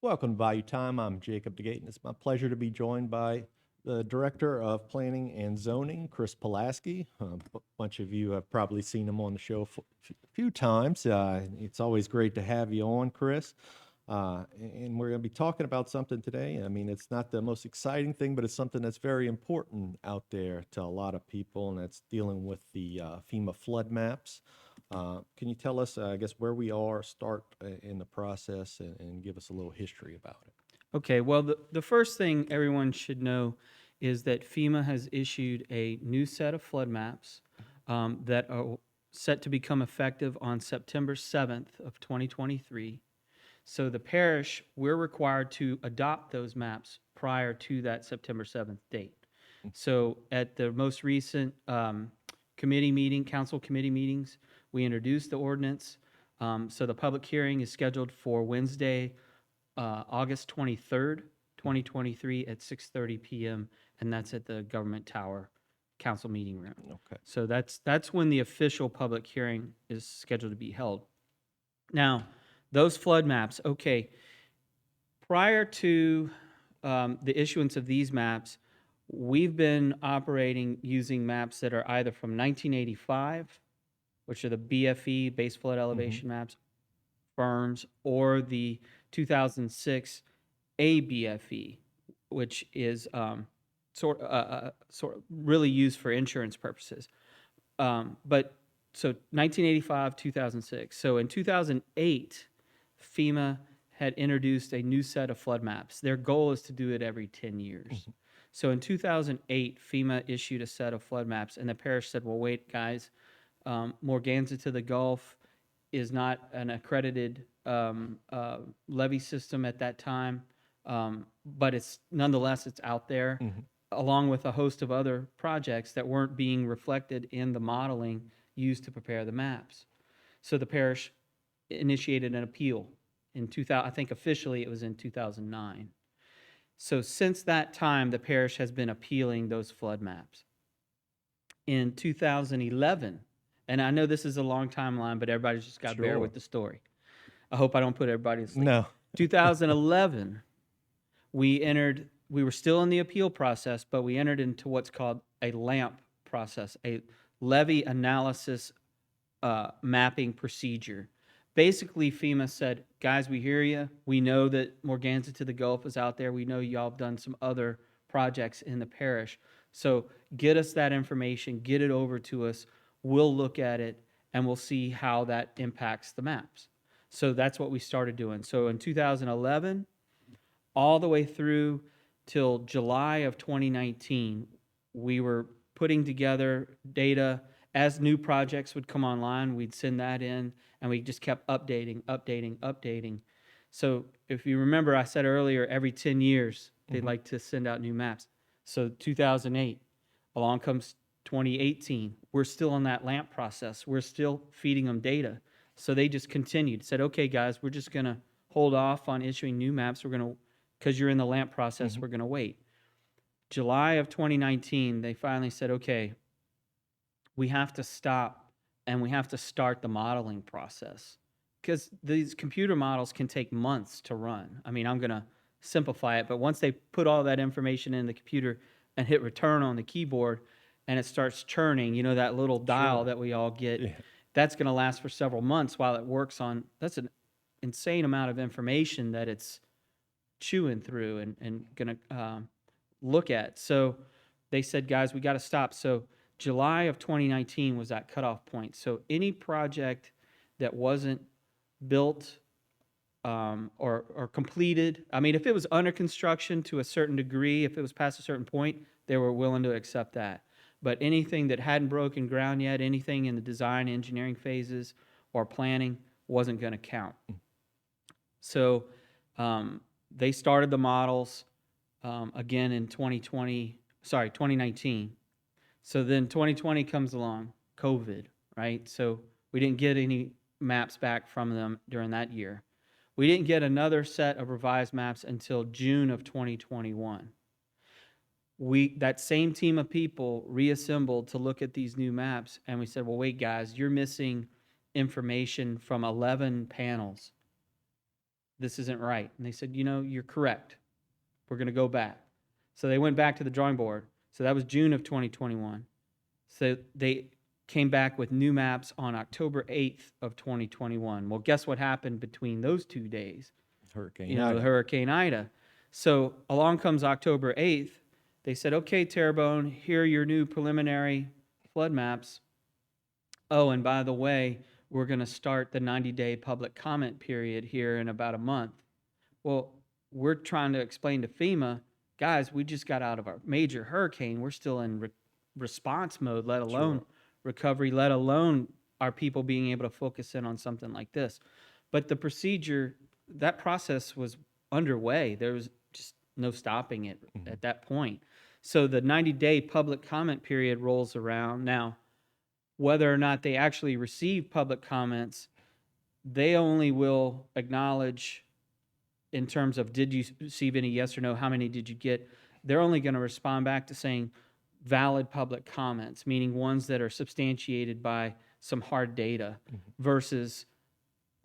Welcome to Value Time. I'm Jacob DeGate, and it's my pleasure to be joined by the Director of Planning and Zoning, Chris Pulaski. A bunch of you have probably seen him on the show a few times. It's always great to have you on, Chris. And we're going to be talking about something today. I mean, it's not the most exciting thing, but it's something that's very important out there to a lot of people, and that's dealing with the FEMA flood maps. Can you tell us, I guess, where we are, start in the process, and give us a little history about it? Okay, well, the first thing everyone should know is that FEMA has issued a new set of flood maps that are set to become effective on September 7th of 2023. So the parish, we're required to adopt those maps prior to that September 7th date. So at the most recent committee meeting, council committee meetings, we introduced the ordinance. So the public hearing is scheduled for Wednesday, August 23rd, 2023 at 6:30 p.m., and that's at the Government Tower Council Meeting Room. Okay. So that's when the official public hearing is scheduled to be held. Now, those flood maps, okay, prior to the issuance of these maps, we've been operating using maps that are either from 1985, which are the BFE, base flood elevation maps, firms, or the 2006 ABFE, which is sort of really used for insurance purposes. But so 1985, 2006. So in 2008, FEMA had introduced a new set of flood maps. Their goal is to do it every 10 years. So in 2008, FEMA issued a set of flood maps, and the parish said, well, wait, guys, Morganza to the Gulf is not an accredited levee system at that time, but it's nonetheless, it's out there, along with a host of other projects that weren't being reflected in the modeling used to prepare the maps. So the parish initiated an appeal in 2000, I think officially it was in 2009. So since that time, the parish has been appealing those flood maps. In 2011, and I know this is a long timeline, but everybody's just got to bear Sure. with the story. I hope I don't put everybody to sleep. No. 2011, we were still in the appeal process, but we entered into what's called a LAMP process, a levee analysis mapping procedure. Basically, FEMA said, guys, we hear you. We know that Morganza to the Gulf is out there. We know y'all have done some other projects in the parish. So get us that information, get it over to us. We'll look at it, and we'll see how that impacts the maps. So that's what we started doing. So in 2011, all the way through till July of 2019, we were putting together data. As new projects would come online, we'd send that in, and we just kept updating. So if you remember, I said earlier, every 10 years, they'd like to send out new maps. So 2008, along comes 2018. We're still in that LAMP process. We're still feeding them data. So they just continued, said, okay, guys, we're just going to hold off on issuing new maps. We're going to, because you're in the LAMP process, we're going to wait. July of 2019, they finally said, okay, we have to stop and we have to start the modeling process, because these computer models can take months to run. I mean, I'm going to simplify it, but once they put all that information in the computer and hit return on the keyboard and it starts churning, you know, that little dial that we all get, that's going to last for several months while it works on, that's an insane amount of information that it's chewing through and going to look at. So they said, guys, we got to stop. So July of 2019 was that cutoff point. So any project that wasn't built or completed, I mean, if it was under construction to a certain degree, if it was past a certain point, they were willing to accept that. But anything that hadn't broken ground yet, anything in the design engineering phases or planning, wasn't going to count. So they started the models again in 2019. So then 2020 comes along, COVID, right? So we didn't get any maps back from them during that year. We didn't get another set of revised maps until June of 2021. That same team of people reassembled to look at these new maps, and we said, well, wait, guys, you're missing information from 11 panels. this isn't right. And they said, you're correct. We're going to go back. So they went back to the drawing board. So that was June of 2021. So they came back with new maps on October 8th of 2021. Well, guess what happened between those 2 days? Hurricane The Ida. Hurricane Ida. So along comes October 8th. They said, okay, Terrebonne, here are your new preliminary flood maps. Oh, and by the way, we're going to start the 90-day public comment period here in about a month. Well, we're trying to explain to FEMA, guys, we just got out of our major hurricane. We're still in response mode, let alone recovery, let alone our people being able to focus in on something like this. But the procedure, that process was underway. There was just no stopping it at that point. So the 90-day public comment period rolls around. Now, whether or not they actually receive public comments, they only will acknowledge in terms of did you receive any yes or no, how many did you get? They're only going to respond back to saying valid public comments, meaning ones that are substantiated by some hard data versus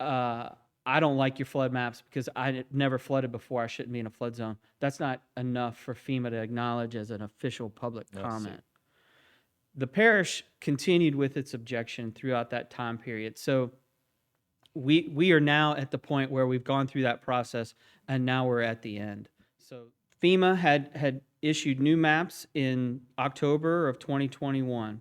I don't like your flood maps because I never flooded before. I shouldn't be in a flood zone. That's not enough for FEMA to acknowledge as an official public comment. The parish continued with its objection throughout that time period. So we are now at the point where we've gone through that process, and now we're at the end. So FEMA had issued new maps in October of 2021.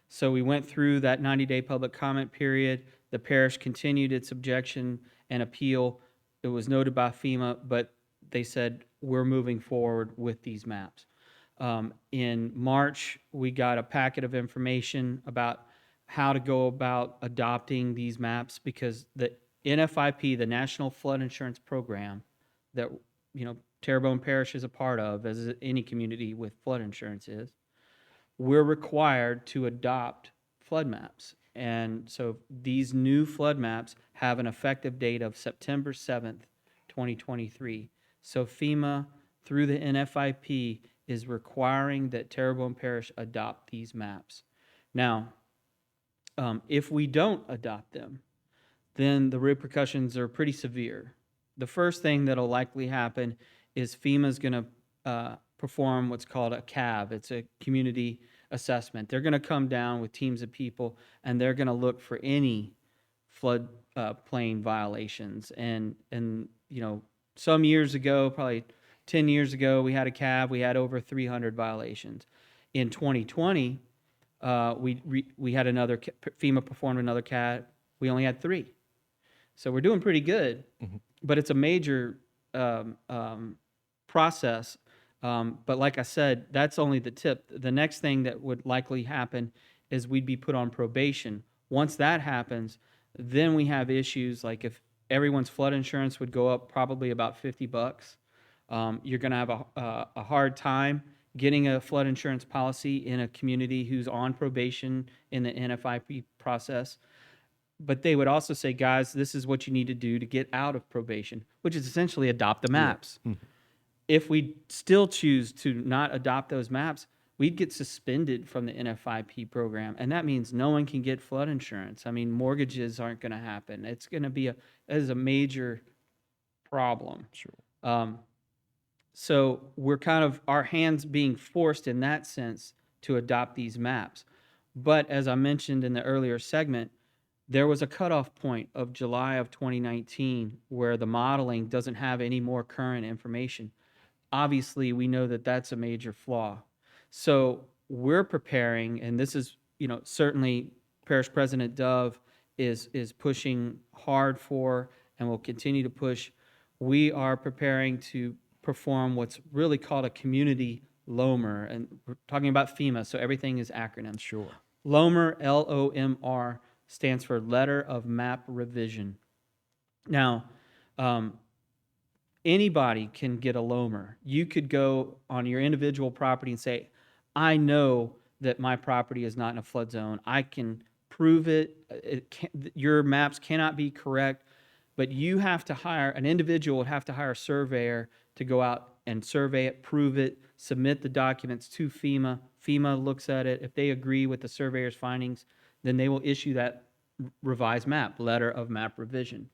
So we went through that 90-day public comment period. The parish continued its objection and appeal. It was noted by FEMA, but they said, we're moving forward with these maps. In March, we got a packet of information about how to go about adopting these maps because the NFIP, the National Flood Insurance Program, that Terrebonne Parish is a part of, as any community with flood insurance is, we're required to adopt flood maps. And so these new flood maps have an effective date of September 7th, 2023. So FEMA, through the NFIP, is requiring that Terrebonne Parish adopt these maps. Now, if we don't adopt them, then the repercussions are pretty severe. The first thing that'll likely happen is FEMA's going to perform what's called a CAV. It's a community assessment. They're going to come down with teams of people, and they're going to look for any flood plain violations. And some years ago, probably 10 years ago, we had a CAV. We had over 300 violations. In 2020, we had another, FEMA performed another CAV. We only had 3. So we're doing pretty good, but it's a major process. But like I said, that's only the tip. The next thing that would likely happen is we'd be put on probation. Once that happens, then we have issues like if everyone's flood insurance would go up probably about $50. You're going to have a hard time getting a flood insurance policy in a community who's on probation in the NFIP process. But they would also say, guys, this is what you need to do to get out of probation, which is essentially adopt the maps. Yeah. If we still choose to not adopt those maps, we'd get suspended from the NFIP program. And that means no one can get flood insurance. I mean, mortgages aren't going to happen. It's going to be a major problem. Sure. So we're kind of, our hands being forced in that sense to adopt these maps. But as I mentioned in the earlier segment, there was a cutoff point of July of 2019 where the modeling doesn't have any more current information. Obviously, we know that that's a major flaw. So we're preparing, and this is, certainly Parish President Dove is pushing hard for and will continue to push. We are preparing to perform what's really called a community LOMR, and we're talking about FEMA, so everything is acronyms. Sure. LOMR, LOMR, stands for Letter of Map Revision. Now, anybody can get a LOMR. You could go on your individual property and say, I know that my property is not in a flood zone. I can prove it. Your maps cannot be correct, but you have to hire, an individual would have to hire a surveyor to go out and survey it, prove it, submit the documents to FEMA. FEMA looks at it. If they agree with the surveyor's findings, then they will issue that revised map, Letter of Map Revision.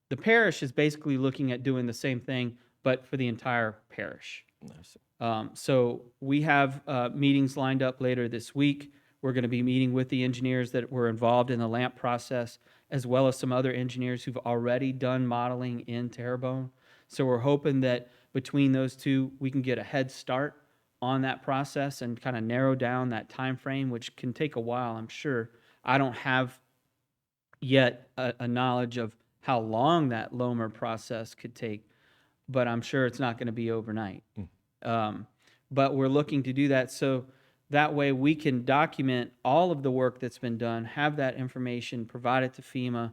the parish is basically looking at doing the same thing, but for the entire parish. Nice. So we have meetings lined up later this week. We're going to be meeting with the engineers that were involved in the LAMP process, as well as some other engineers who've already done modeling in Terrebonne. So we're hoping that between those two, we can get a head start on that process and kind of narrow down that time frame, which can take a while, I'm sure. I don't have yet a knowledge of how long that LOMR process could take, but I'm sure it's not going to be overnight. But we're looking to do that so that way we can document all of the work that's been done, have that information, provide it to FEMA,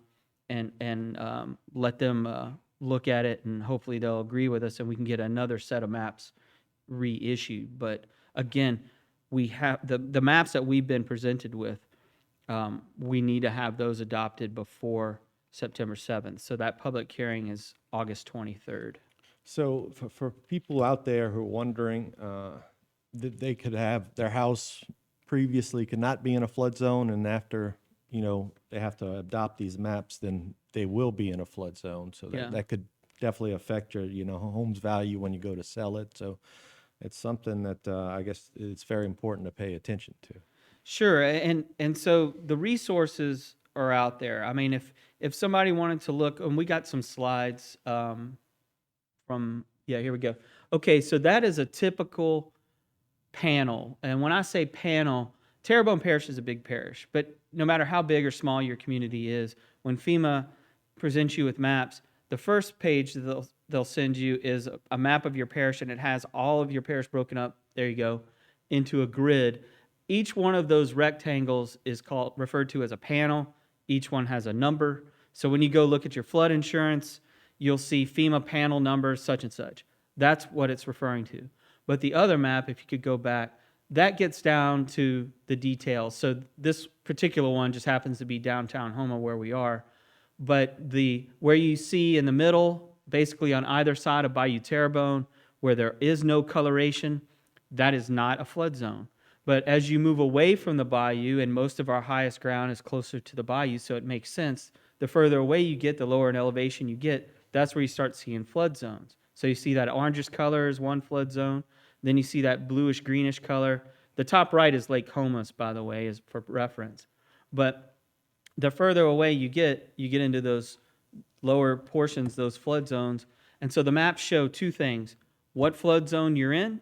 and let them look at it, and hopefully they'll agree with us, and we can get another set of maps reissued. But again, we have the maps that we've been presented with. We need to have those adopted before September 7th. So that public hearing is August 23rd. So for people out there who are wondering, that they could have their house previously could not be in a flood zone, and after, they have to adopt these maps, then they will be in a flood zone. So Yeah. that could definitely affect your, home's value when you go to sell it. So it's something that I guess it's very important to pay attention to. Sure, and so the resources are out there. I mean, if somebody wanted to look, and we got some slides here we go. Okay, so that is a typical panel. And when I say panel, Terrebonne Parish is a big parish, but no matter how big or small your community is, when FEMA presents you with maps, the first page that they'll send you is a map of your parish, and it has all of your parish broken up, there you go, into a grid. Each one of those rectangles is referred to as a panel. Each one has a number. So when you go look at your flood insurance, you'll see FEMA panel number such and such. That's what it's referring to. But the other map, if you could go back, that gets down to the details. So this particular one just happens to be downtown Houma where we are. But where you see in the middle, basically on either side of Bayou Terrebonne, where there is no coloration, that is not a flood zone. But as you move away from the bayou, and most of our highest ground is closer to the bayou, so it makes sense, the further away you get, the lower in elevation you get, that's where you start seeing flood zones. So you see that orangish color is one flood zone. Then you see that bluish greenish color. The top right is Lake Homas, by the way, is for reference. But the further away you get into those lower portions, those flood zones. And so the maps show two things: what flood zone you're in,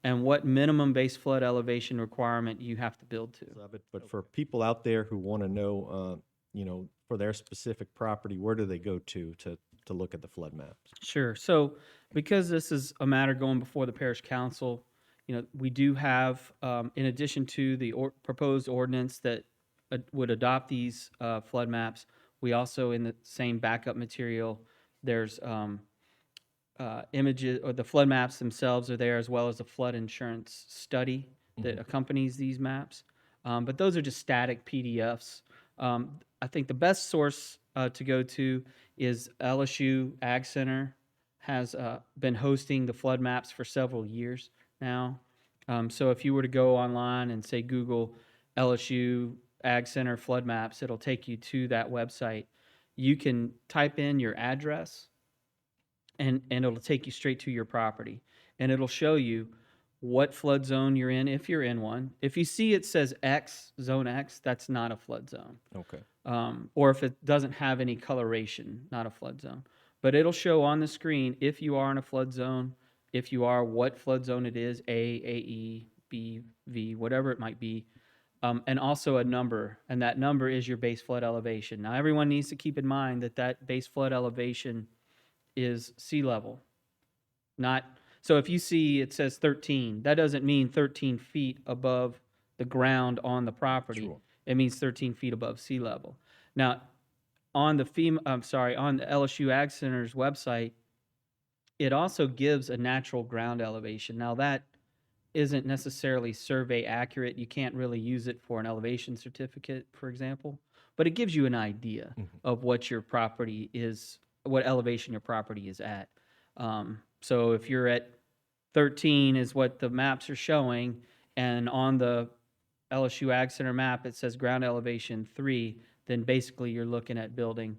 and what minimum base flood elevation requirement you have to build to. Love it. But for people out there who want to know, for their specific property, where do they go to look at the flood maps? Sure. So because this is a matter going before the parish council, we do have, in addition to the proposed ordinance that would adopt these flood maps, we also, in the same backup material, there's images, or the flood maps themselves are there, as well as a flood insurance study that accompanies these maps. But those are just static PDFs. I think the best source to go to is LSU Ag Center has been hosting the flood maps for several years now. So if you were to go online and say Google LSU Ag Center flood maps, it'll take you to that website. You can type in your address, and it'll take you straight to your property. And it'll show you what flood zone you're in, if you're in one. If you see it says X, zone X, that's not a flood zone. Okay. Or if it doesn't have any coloration, not a flood zone. But it'll show on the screen if you are in a flood zone, if you are, what flood zone it is, A, AE, B, V, whatever it might be, and also a number, and that number is your base flood elevation. Now, everyone needs to keep in mind that base flood elevation is sea level. So if you see it says 13, that doesn't mean 13 feet above the ground on the property. Sure. It means 13 feet above sea level. Now, on the LSU Ag Center's website, it also gives a natural ground elevation. Now, that isn't necessarily survey accurate. You can't really use it for an elevation certificate, for example, but it gives you an idea of what your property is, what elevation your property is at. So if you're at 13 is what the maps are showing, and on the LSU Ag Center map it says ground elevation 3, then basically you're looking at building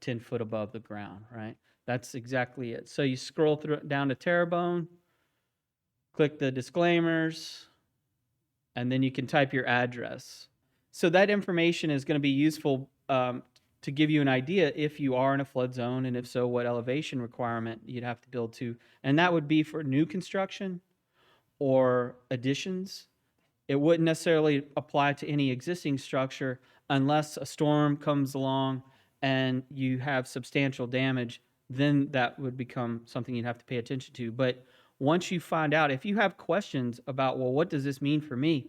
10 foot above the ground, right? That's exactly it. So you scroll through down to Terrebonne, click the disclaimers, and then you can type your address. So that information is going to be useful to give you an idea if you are in a flood zone, and if so, what elevation requirement you'd have to build to. And that would be for new construction or additions. It wouldn't necessarily apply to any existing structure unless a storm comes along and you have substantial damage. Then that would become something you'd have to pay attention to. But once you find out, if you have questions about, well, what does this mean for me?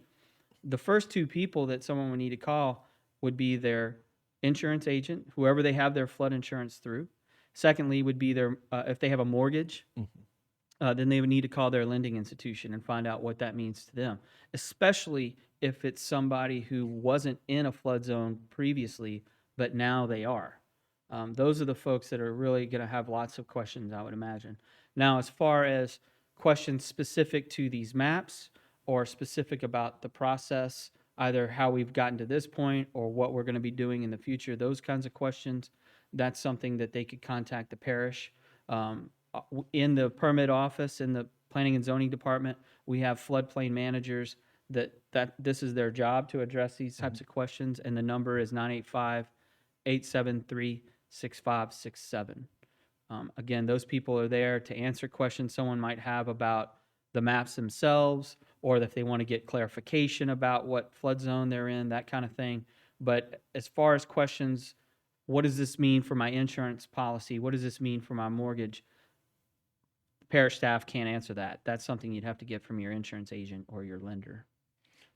The first two people that someone would need to call would be their insurance agent, whoever they have their flood insurance through. Secondly, would be their, if they have a mortgage, then they would need to call their lending institution and find out what that means to them, especially if it's somebody who wasn't in a flood zone previously, but now they are. Those are the folks that are really going to have lots of questions, I would imagine. Now, as far as questions specific to these maps or specific about the process, either how we've gotten to this point or what we're going to be doing in the future, those kinds of questions, that's something that they could contact the parish. In the permit office, in the planning and zoning department, we have floodplain managers that this is their job to address these types of questions, and the number is 985-873-6567. Again, those people are there to answer questions someone might have about the maps themselves, or if they want to get clarification about what flood zone they're in, that kind of thing. But as far as questions, what does this mean for my insurance policy? What does this mean for my mortgage? Parish staff can't answer that. That's something you'd have to get from your insurance agent or your lender.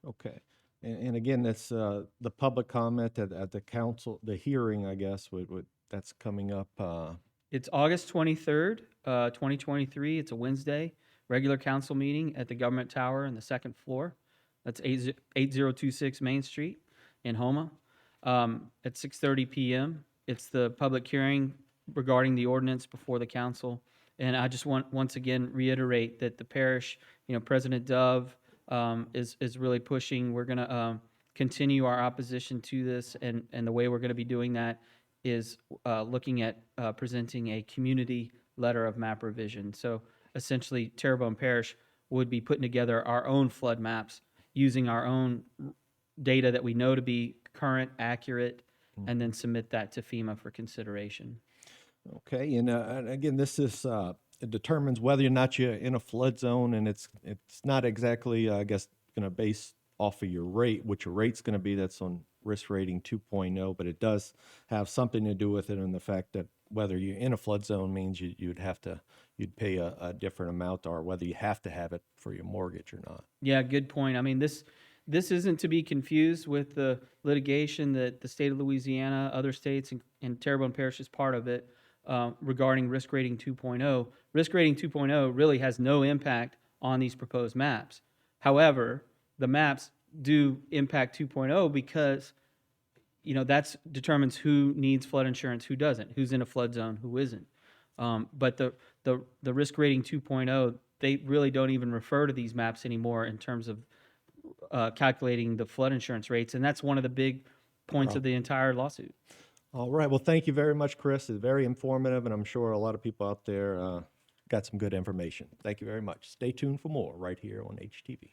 Okay. And again, that's the public comment at the council, the hearing, I guess, that's coming up. It's August 23rd, 2023. It's a Wednesday, regular council meeting at the government tower in the second floor. That's 8026 Main Street in Houma at 6:30 p.m. It's the public hearing regarding the ordinance before the council. And I just want once again reiterate that the parish, President Dove is really pushing. We're going to continue our opposition to this, and the way we're going to be doing that is looking at presenting a community letter of map revision. So essentially, Terrebonne Parish would be putting together our own flood maps using our own data that we know to be current, accurate, and then submit that to FEMA for consideration. Okay, and again, this is it determines whether or not you're in a flood zone, and it's not exactly, I guess, going to base off of your rate, what your rate's going to be. That's on risk rating 2.0, but it does have something to do with it, and the fact that whether you're in a flood zone means you'd pay a different amount, or whether you have to have it for your mortgage or not. Yeah, good point. I mean, this isn't to be confused with the litigation that the state of Louisiana, other states, and Terrebonne Parish is part of it, regarding risk rating 2.0. Risk rating 2.0 really has no impact on these proposed maps. However, the maps do impact 2.0 because that determines who needs flood insurance, who doesn't, who's in a flood zone, who isn't. But the risk rating 2.0, they really don't even refer to these maps anymore in terms of calculating the flood insurance rates, and that's one of the big points of the entire lawsuit. All right. Well, thank you very much, Chris. It's very informative, and I'm sure a lot of people out there got some good information. Thank you very much. Stay tuned for more right here on HTV.